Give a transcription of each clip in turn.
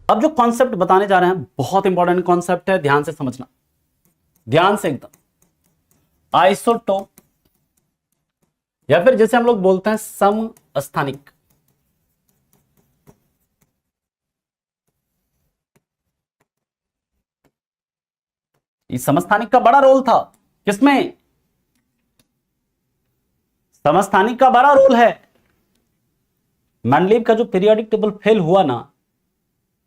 अब जो कॉन्सेप्ट बताने जा रहे हैं बहुत इंपॉर्टेंट कॉन्सेप्ट है, ध्यान से समझना, ध्यान से एकदम। आइसोटोप या फिर जैसे हम लोग बोलते हैं समस्थानिक। इस समस्थानिक का बड़ा रोल था किसमें? समस्थानिक का बड़ा रोल है। मेंडलीव का जो पीरियोडिक टेबल फेल हुआ ना,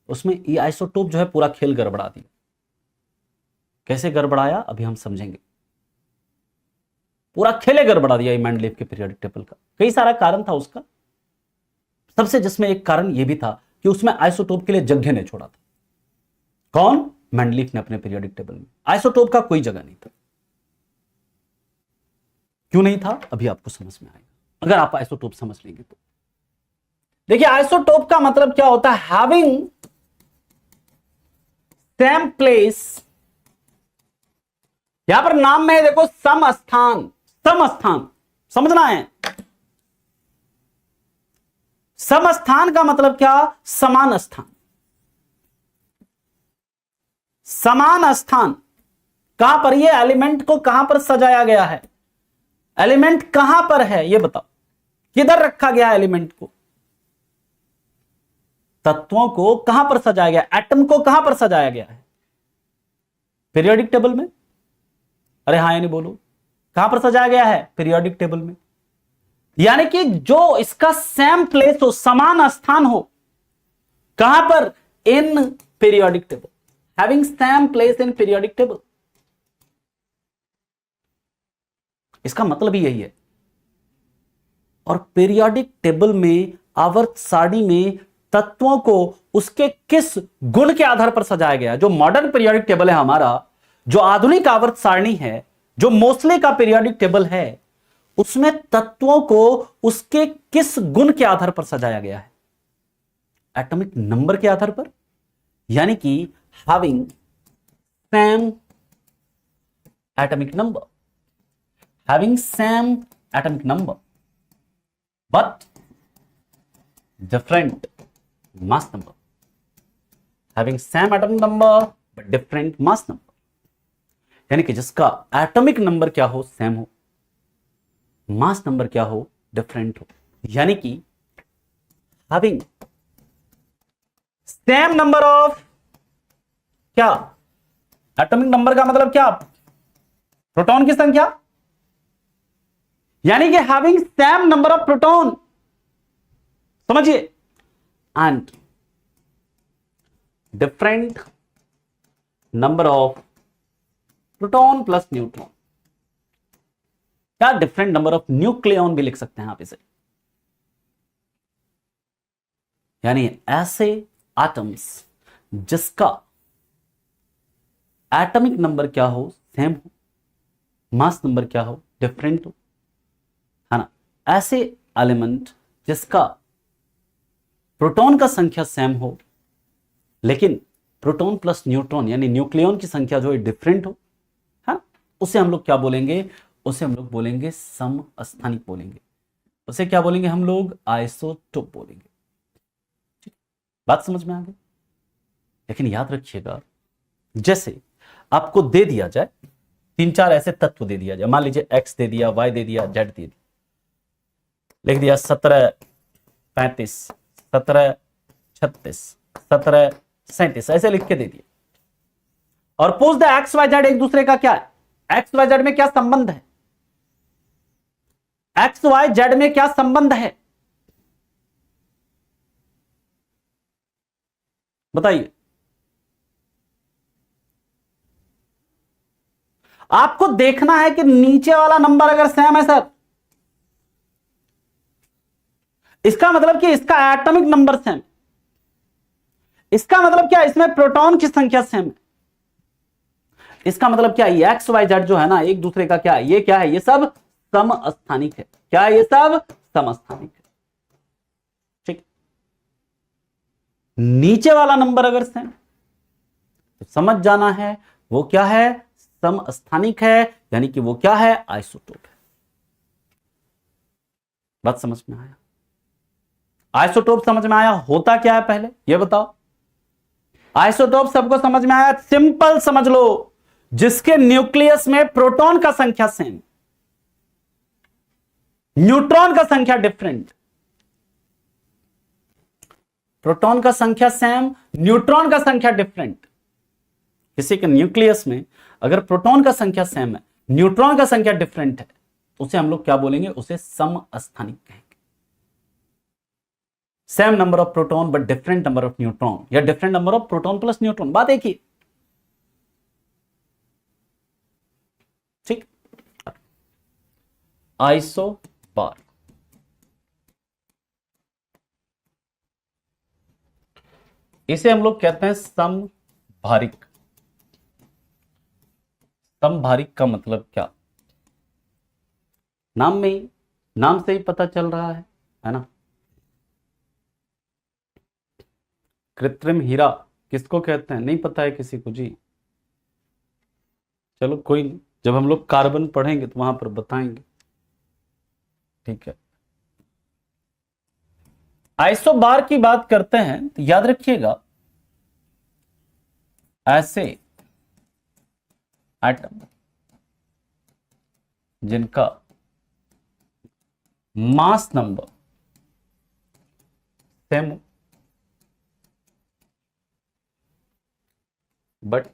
उसमें ये आइसोटोप जो है पूरा खेल गड़बड़ा दिया। कैसे गड़बड़ाया अभी हम समझेंगे। पूरा खेले गड़बड़ा दिया ये मेंडलीव के पीरियोडिक टेबल का। कई सारा कारण था उसका, सबसे जिसमें एक कारण यह भी था कि उसमें आइसोटोप के लिए जगह नहीं छोड़ा था। कौन? मेंडलीव ने अपने पीरियोडिक टेबल में आइसोटोप का कोई जगह नहीं था। क्यों नहीं था अभी आपको समझ में आएगा अगर आप आइसोटोप समझ लेंगे तो। देखिए आइसोटोप का मतलब क्या होता है? Having same place. यहां पर नाम में देखो समस्थान, समस्थान समझना है। समस्थान का मतलब क्या? समान स्थान। समान स्थान कहां पर? ये एलिमेंट को कहां पर सजाया गया है? एलिमेंट कहां पर है ये बताओ, किधर रखा गया एलिमेंट को? तत्वों को कहां पर सजाया गया? एटम को कहां पर सजाया गया है? पीरियोडिक टेबल में। अरे हाँ या नहीं बोलो, कहां पर सजाया गया है? पीरियोडिक टेबल में। यानी कि जो इसका सेम प्लेस हो, समान स्थान हो, कहां पर? In periodic table, having same place in periodic table. इसका मतलब ही यही है। और पीरियोडिक टेबल में, आवर्त सारणी में तत्वों को उसके किस गुण के आधार पर सजाया गया? जो मॉडर्न पीरियोडिक टेबल है हमारा, जो आधुनिक आवर्त सारणी है, जो मोस्ले का पीरियोडिक टेबल है, उसमें तत्वों को उसके किस गुण के आधार पर सजाया गया है? एटॉमिक नंबर के आधार पर। यानी कि having same atomic number, having same atomic number but different mass number. Having same atomic number but different mass number. यानी कि जिसका एटॉमिक नंबर क्या हो? सेम हो, मास नंबर क्या हो? डिफरेंट हो। यानी कि हैविंग सेम नंबर ऑफ क्या? एटॉमिक नंबर का मतलब क्या? प्रोटॉन की संख्या। यानी कि having same number of proton, समझिए, and different number of proton plus neutron, या डिफरेंट नंबर ऑफ न्यूक्लियॉन भी लिख सकते हैं आप इसे। यानी ऐसे एटम्स जिसका एटॉमिक नंबर क्या हो? सेम हो, मास नंबर क्या हो? डिफरेंट हो, है ना। ऐसे एलिमेंट जिसका प्रोटॉन का संख्या सेम हो, लेकिन प्रोटॉन प्लस न्यूट्रॉन यानी न्यूक्लियॉन की संख्या जो है डिफरेंट हो, है, उसे हम लोग क्या बोलेंगे? उसे हम लोग बोलेंगे समस्थानिक बोलेंगे। उसे क्या बोलेंगे हम लोग? आइसोटोप बोलेंगे। ठीक, बात समझ में आ गई। लेकिन याद रखिएगा, जैसे आपको दे दिया जाए, तीन चार ऐसे तत्व दे दिया जाए, मान लीजिए एक्स दे दिया, वाई दे दिया, जेड दे दिया, लिख दिया 17 35 17 36 17 37, ऐसे लिख के दे दिया, और पूछ दे एक्स वाई जेड एक दूसरे का क्या है? एक्स वाई जेड में क्या संबंध है? एक्स वाई जेड में क्या संबंध है? बताइए। आपको देखना है कि नीचे वाला नंबर अगर सेम है सर, इसका मतलब कि इसका एटॉमिक नंबर सेम, इसका मतलब क्या? इसमें प्रोटॉन की संख्या सेम है। इसका मतलब क्या? ये एक्स वाई जेड जो है ना, एक दूसरे का क्या है? ये क्या है? ये सब समस्थानिक है। क्या है? ये सब समस्थानिक है। ठीक, नीचे वाला नंबर अगर सेम तो समझ जाना है वो क्या है? समस्थानिक है, यानी कि वो क्या है? आइसोटोप है। बात समझ में आया? आइसोटोप समझ में आया? होता क्या है पहले ये बताओ। आइसोटोप सबको समझ में आया? सिंपल समझ लो, जिसके न्यूक्लियस में प्रोटॉन का संख्या सेम, न्यूट्रॉन का संख्या डिफरेंट। प्रोटॉन का संख्या सेम, न्यूट्रॉन का संख्या डिफरेंट। किसी के न्यूक्लियस में अगर प्रोटॉन का संख्या सेम है, न्यूट्रॉन का संख्या डिफरेंट है, उसे हम लोग क्या बोलेंगे? उसे समस्थानिक कहेंगे। Same number of proton but different number of neutron, या different number of proton plus neutron, बात एक ही। ठीक। आइसोबार, इसे हम लोग कहते हैं समभारिक। समभारिक का मतलब क्या? नाम में, नाम से ही पता चल रहा है ना। कृत्रिम हीरा किसको कहते हैं? नहीं पता है किसी को जी? चलो कोई नहीं, जब हम लोग कार्बन पढ़ेंगे तो वहां पर बताएंगे। ठीक है। आइसोबार की बात करते हैं तो याद रखिएगा, ऐसे एटम जिनका mass number same but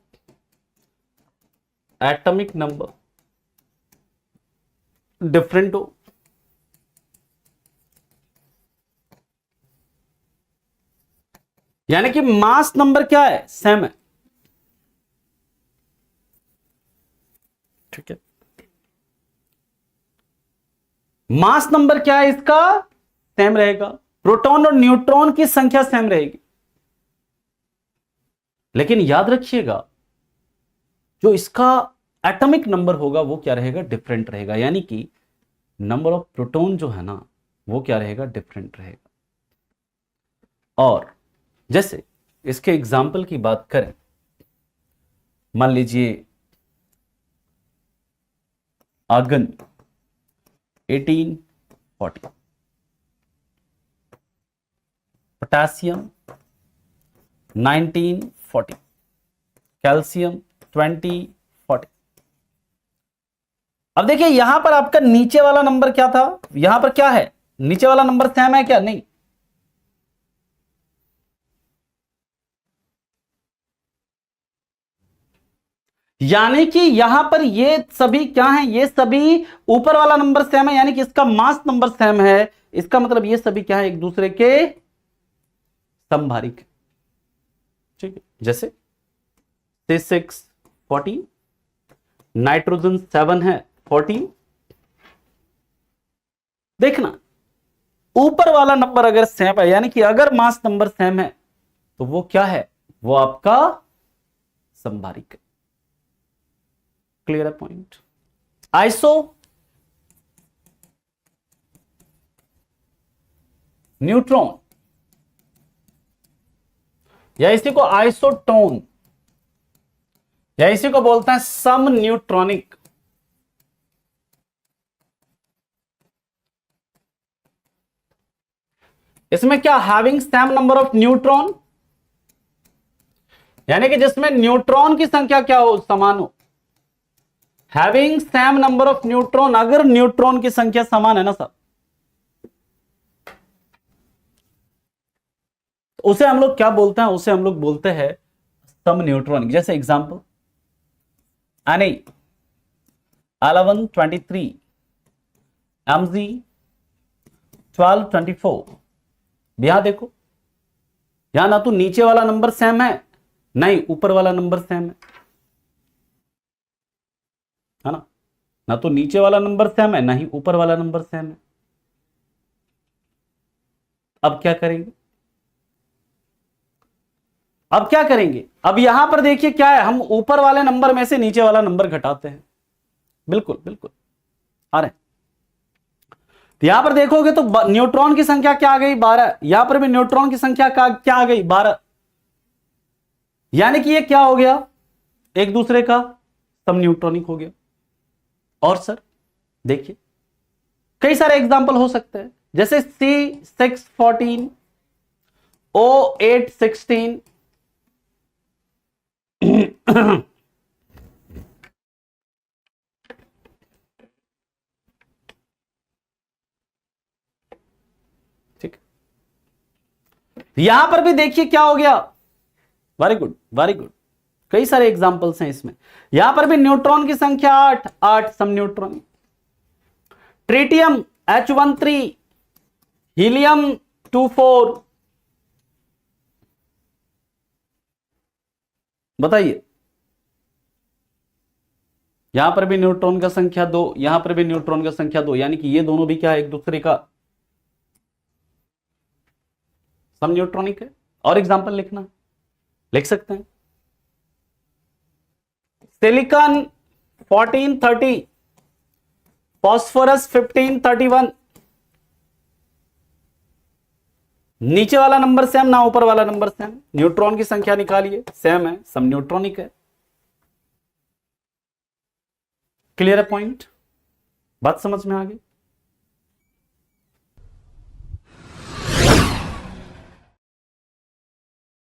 atomic number different हो, यानी कि मास नंबर क्या है? सेम है। ठीक है। मास नंबर क्या है इसका? सेम रहेगा। प्रोटॉन और न्यूट्रॉन की संख्या सेम रहेगी, लेकिन याद रखिएगा जो इसका एटॉमिक नंबर होगा वो क्या रहेगा? डिफरेंट रहेगा। यानी कि नंबर ऑफ प्रोटॉन जो है ना, वो क्या रहेगा? डिफरेंट रहेगा। और जैसे इसके एग्जाम्पल की बात करें, मान लीजिए आर्गन 1840, पोटेशियम 1940, कैल्शियम 2040। अब देखिए यहां पर आपका नीचे वाला नंबर क्या था? यहां पर क्या है? नीचे वाला नंबर सेम है क्या? नहीं। यानी कि यहां पर ये सभी क्या है? ये सभी ऊपर वाला नंबर सेम है, यानी कि इसका मास नंबर सेम है। इसका मतलब ये सभी क्या है? एक दूसरे के समभारिक। ठीक है। जैसे C6 40, नाइट्रोजन 7 है 40। देखना, ऊपर वाला नंबर अगर सेम है, यानी कि अगर मास नंबर सेम है, तो वो क्या है? वो आपका समभारिक है। क्लियर है पॉइंट? आइसो न्यूट्रॉन, या इसी को आइसोटोन, या इसी को बोलते हैं सम न्यूट्रॉनिक। इसमें क्या? Having same number of neutron, यानी कि जिसमें न्यूट्रॉन की संख्या क्या हो? समान हो। Having same number of neutron, अगर न्यूट्रॉन की संख्या समान है ना सर, तो उसे हम लोग क्या बोलते हैं? उसे हम लोग बोलते हैं सम न्यूट्रॉनिक। जैसे एग्जांपल Na 1123, Mg 1224। यहां देखो, यहां ना तो नीचे वाला नंबर सेम है, नहीं ऊपर वाला नंबर सेम है ना। ना तो नीचे वाला नंबर सेम है, ना ही ऊपर वाला नंबर सेम है। अब क्या करेंगे? अब क्या करेंगे? अब यहां पर देखिए क्या है, हम ऊपर वाले नंबर में से नीचे वाला नंबर घटाते हैं। बिल्कुल बिल्कुल आ रहे हैं। तो यहां पर देखोगे तो न्यूट्रॉन की संख्या क्या आ गई? 12। यहां पर भी न्यूट्रॉन की संख्या क्या आ गई? 12। यानी कि ये क्या हो गया? एक दूसरे का सम न्यूट्रॉनिक हो गया। और सर देखिए कई सारे एग्जाम्पल हो सकते हैं, जैसे C614, O816, ठीक, यहां पर भी देखिए क्या हो गया, वेरी गुड वेरी गुड, कई सारे एग्जांपल्स हैं इसमें। यहां पर भी न्यूट्रॉन की संख्या 8, 8 सम न्यूट्रॉन। ट्रिटियम H13, हीलियम 24, बताइए, यहां पर भी न्यूट्रॉन का संख्या 2, यहां पर भी न्यूट्रॉन का संख्या 2, यानी कि ये दोनों भी क्या है, एक दूसरे का सम न्यूट्रॉनिक है। और एग्जांपल लिखना, लिख सकते हैं। सिलिकॉन 1430, फॉस्फोरस 1531, नीचे वाला नंबर सेम ना ऊपर वाला नंबर सेम, न्यूट्रॉन की संख्या निकालिए, सेम है, सम न्यूट्रॉनिक है। क्लियर है पॉइंट, बात समझ में आ गई।